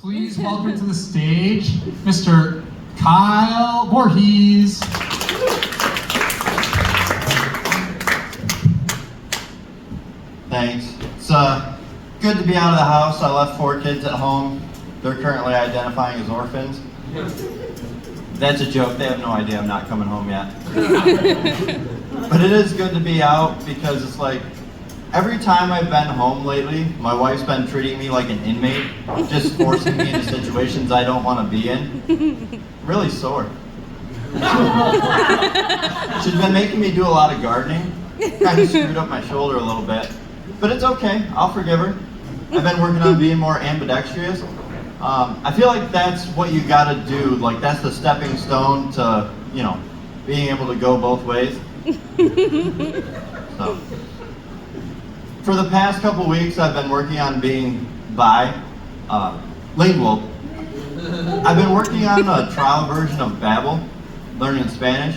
Please welcome to the stage, Mr. Kyle Voorhees. Thanks. It's good to be out of the house. I left 4 kids at home. They're currently identifying as orphans. That's a joke. They have no idea I'm not coming home yet. But it is good to be out because it's like every time I've been home lately, my wife's been treating me like an inmate, just forcing me into situations I don't want to be in. Really sore. She's been making me do a lot of gardening. Kind of screwed up my shoulder a little bit. But it's okay. I'll forgive her. I've been working on being more ambidextrous. I feel like that's what you gotta do. Like that's the stepping stone to, being able to go both ways. So, for the past couple weeks, I've been working on being bilingual. I've been working on a trial version of Babbel, learning Spanish,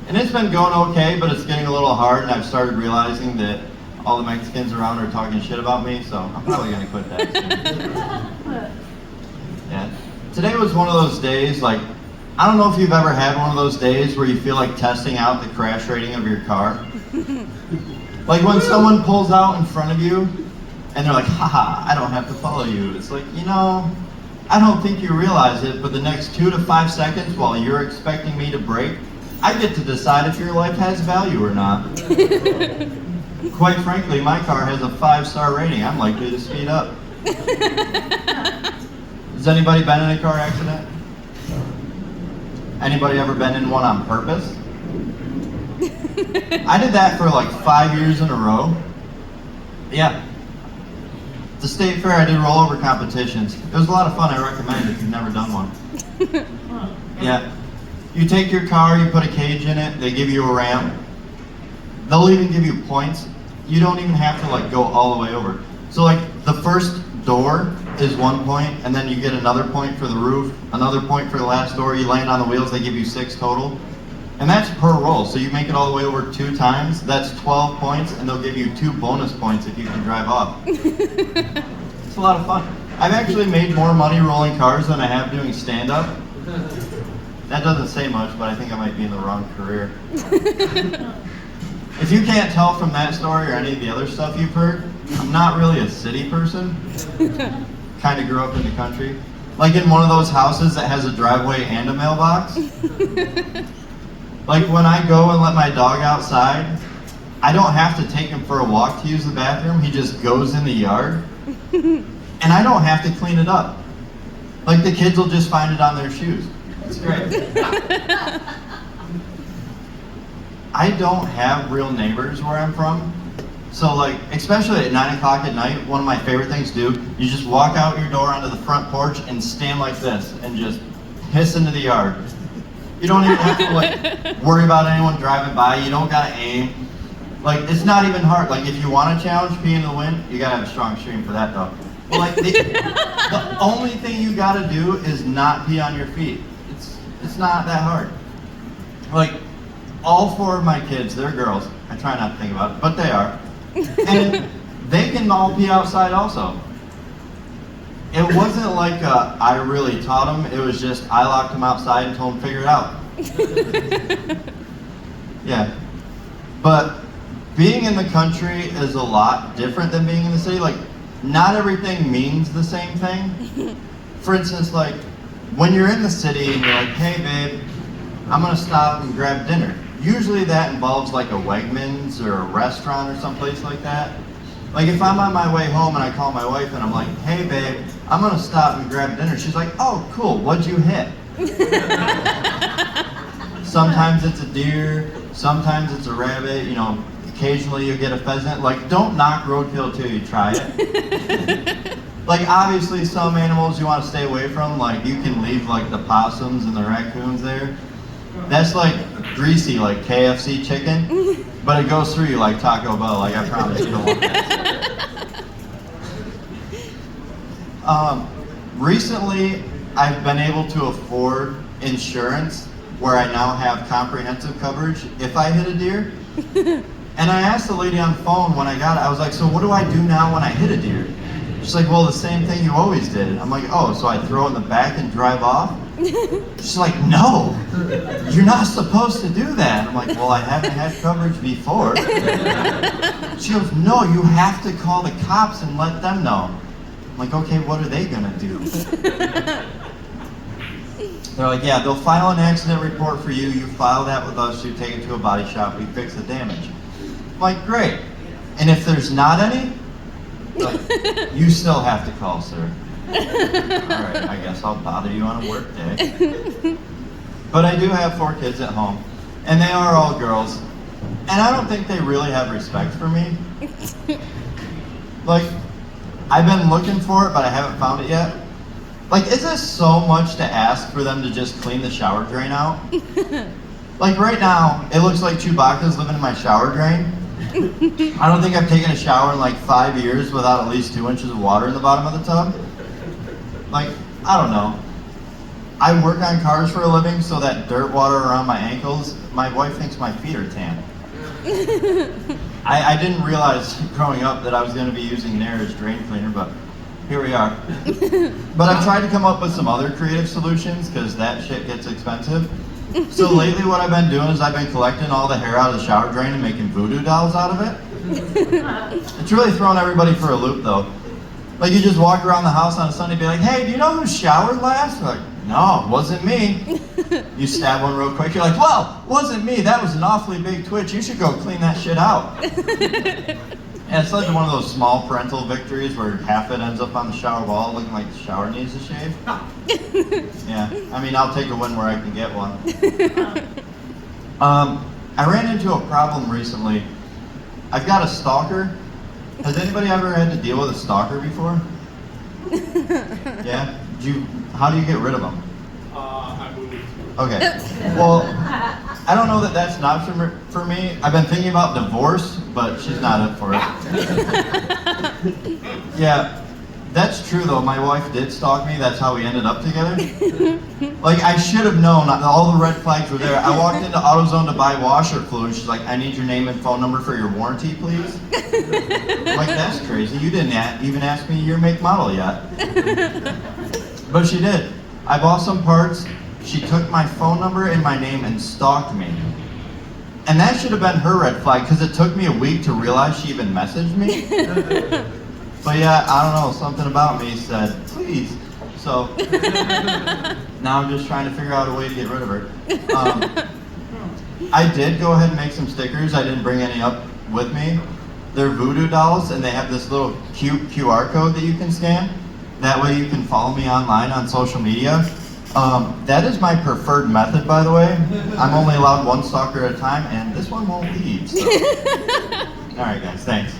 and it's been going okay, but it's getting a little hard, and I've started realizing that all the Mexicans around are talking shit about me, so I'm probably gonna quit that soon. Yeah. Today was one of those days, like, I don't know if you've ever had one of those days where you feel like testing out the crash rating of your car. Like when someone pulls out in front of you and they're like, haha, I don't have to follow you. It's like, I don't think you realize it, but the next 2 to 5 seconds while you're expecting me to brake, I get to decide if your life has value or not. Quite frankly, my car has a 5-star rating. I'm likely to speed up. Has anybody been in a car accident? Anybody ever been in one on purpose? I did that for like 5 years in a row. Yeah. At the state fair, I did rollover competitions. It was a lot of fun. I recommend it if you've never done one. Yeah. You take your car, you put a cage in it, they give you a ramp. They'll even give you points. You don't even have to go all the way over. So the first door is 1 point, and then you get another point for the roof, another point for the last door. You land on the wheels, they give you 6 total. And that's per roll, so you make it all the way over 2 times, that's 12 points, and they'll give you 2 bonus points if you can drive off. It's a lot of fun. I've actually made more money rolling cars than I have doing stand-up. That doesn't say much, but I think I might be in the wrong career. If you can't tell from that story or any of the other stuff you've heard, I'm not really a city person. Kind of grew up in the country. Like in one of those houses that has a driveway and a mailbox. Like when I go and let my dog outside, I don't have to take him for a walk to use the bathroom. He just goes in the yard. And I don't have to clean it up. Like the kids will just find it on their shoes. It's great. I don't have real neighbors where I'm from. So especially at 9 o'clock at night, one of my favorite things to do, you just walk out your door onto the front porch and stand like this and just hiss into the yard. You don't even have to worry about anyone driving by. You don't gotta aim. It's not even hard. If you want to challenge pee in the wind, you gotta have a strong stream for that though. But the only thing you gotta do is not pee on your feet. It's not that hard. All 4 of my kids, they're girls. I try not to think about it, but they are. And they can all pee outside also. It wasn't I really taught them. It was just I locked them outside and told them to figure it out. Yeah. But being in the country is a lot different than being in the city. Not everything means the same thing. For instance, when you're in the city and you're like, hey babe, I'm gonna stop and grab dinner. Usually that involves a Wegmans or a restaurant or someplace like that. If I'm on my way home and I call my wife and I'm like, hey babe, I'm gonna stop and grab dinner. She's like, oh cool, what'd you hit? Sometimes it's a deer, sometimes it's a rabbit, occasionally you get a pheasant. Don't knock roadkill till you try it. Obviously some animals you want to stay away from, you can leave the possums and the raccoons there. That's greasy, KFC chicken, but it goes through you like Taco Bell. I promise you don't want that. Recently, I've been able to afford insurance where I now have comprehensive coverage if I hit a deer. And I asked the lady on the phone when I got it, I was like, so what do I do now when I hit a deer? She's like, well, the same thing you always did. I'm like, oh, so I throw it in the back and drive off? She's like, no, you're not supposed to do that. I'm like, well, I haven't had coverage before. She goes, no, you have to call the cops and let them know. I'm like, okay, what are they gonna do? They're like, yeah, they'll file an accident report for you. You file that with us. You take it to a body shop. We fix the damage. I'm like, great. And if there's not any, like, you still have to call, sir. All right, I guess I'll bother you on a work day. But I do have 4 kids at home, and they are all girls. And I don't think they really have respect for me. Like, I've been looking for it, but I haven't found it yet. Like, is this so much to ask for them to just clean the shower drain out? Like, right now, it looks like Chewbacca's living in my shower drain. I don't think I've taken a shower in like 5 years without at least 2 inches of water in the bottom of the tub. Like, I don't know. I work on cars for a living, so that dirt water around my ankles, my wife thinks my feet are tan. I didn't realize growing up that I was going to be using Nair as drain cleaner, but here we are. But I've tried to come up with some other creative solutions because that shit gets expensive. So lately what I've been doing is I've been collecting all the hair out of the shower drain and making voodoo dolls out of it. It's really thrown everybody for a loop though. Like you just walk around the house on a Sunday and be like, hey, do you know who showered last? Like, no, it wasn't me. You stab one real quick, you're like, well, wasn't me, that was an awfully big twitch, you should go clean that shit out. And it's like one of those small parental victories where half it ends up on the shower wall looking like the shower needs a shave. Yeah, I mean, I'll take a win where I can get one. I ran into a problem recently. I've got a stalker. Has anybody ever had to deal with a stalker before? Yeah? How do you get rid of them? I moved. Okay. Well, I don't know that that's an option for me. I've been thinking about divorce, but she's not up for it. Yeah, that's true though. My wife did stalk me. That's how we ended up together. Like, I should have known. All the red flags were there. I walked into AutoZone to buy washer fluid, and she's like, I need your name and phone number for your warranty, please. I'm like, that's crazy. You didn't even ask me your make model yet. But she did. I bought some parts. She took my phone number and my name and stalked me. And that should have been her red flag, because it took me a week to realize she even messaged me. But yeah, I don't know, something about me said, please. So now I'm just trying to figure out a way to get rid of her. I did go ahead and make some stickers. I didn't bring any up with me. They're voodoo dolls, and they have this little cute QR code that you can scan. That way you can follow me online on social media. That is my preferred method, by the way. I'm only allowed 1 stalker at a time, and this one won't leave. So. All right, guys, thanks.